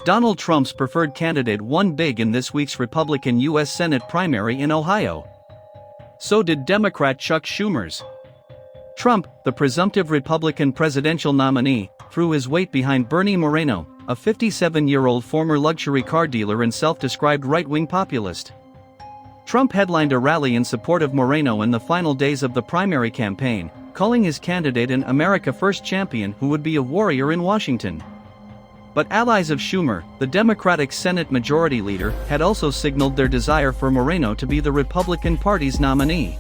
Donald Trump's preferred candidate won big in this week's Republican U.S. Senate primary in Ohio. So did Democrat Chuck Schumer's. Trump, the presumptive Republican presidential nominee, threw his weight behind Bernie Moreno, a 57-year-old former luxury car dealer and self-described right-wing populist. Trump headlined a rally in support of Moreno in the final days of the primary campaign, calling his candidate an America First champion who would be a warrior in Washington. But allies of Schumer, the Democratic Senate Majority Leader, had also signaled their desire for Moreno to be the Republican Party's nominee.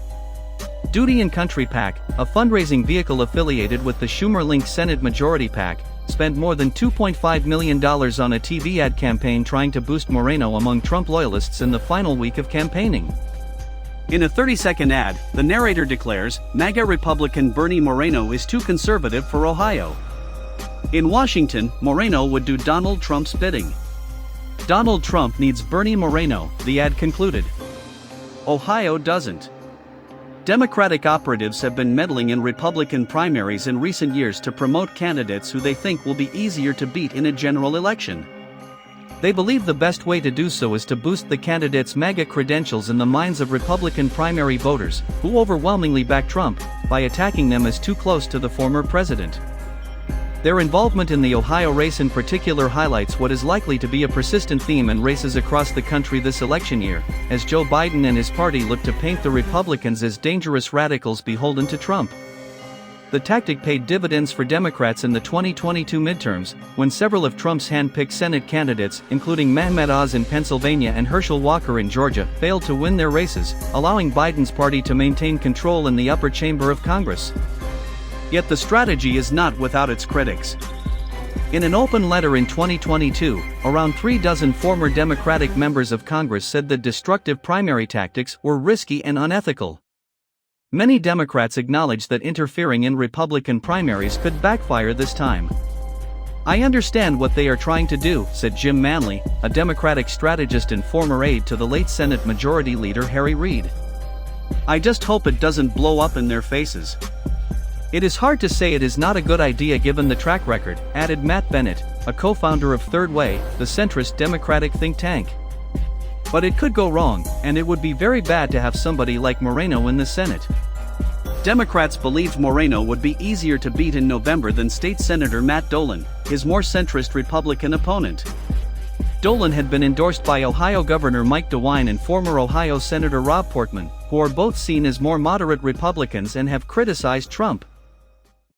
Duty and Country PAC, a fundraising vehicle affiliated with the Schumer-linked Senate Majority PAC, spent more than $2.5 million on a TV ad campaign trying to boost Moreno among Trump loyalists in the final week of campaigning. In a 30-second ad, the narrator declares, MAGA Republican Bernie Moreno is too conservative for Ohio. In Washington, Moreno would do Donald Trump's bidding. Donald Trump needs Bernie Moreno, the ad concluded. Ohio doesn't. Democratic operatives have been meddling in Republican primaries in recent years to promote candidates who they think will be easier to beat in a general election. They believe the best way to do so is to boost the candidate's MAGA credentials in the minds of Republican primary voters, who overwhelmingly back Trump, by attacking them as too close to the former president. Their involvement in the Ohio race in particular highlights what is likely to be a persistent theme in races across the country this election year, as Joe Biden and his party look to paint the Republicans as dangerous radicals beholden to Trump. The tactic paid dividends for Democrats in the 2022 midterms, when several of Trump's hand-picked Senate candidates, including Mehmet Oz in Pennsylvania and Herschel Walker in Georgia, failed to win their races, allowing Biden's party to maintain control in the upper chamber of Congress. Yet the strategy is not without its critics. In an open letter in 2022, around 36 former Democratic members of Congress said that destructive primary tactics were risky and unethical. Many Democrats acknowledged that interfering in Republican primaries could backfire this time. I understand what they are trying to do, said Jim Manley, a Democratic strategist and former aide to the late Senate Majority Leader Harry Reid. I just hope it doesn't blow up in their faces. It is hard to say it is not a good idea given the track record, added Matt Bennett, a co-founder of Third Way, the centrist Democratic think tank. But it could go wrong, and it would be very bad to have somebody like Moreno in the Senate. Democrats believed Moreno would be easier to beat in November than State Senator Matt Dolan, his more centrist Republican opponent. Dolan had been endorsed by Ohio Governor Mike DeWine and former Ohio Senator Rob Portman, who are both seen as more moderate Republicans and have criticized Trump.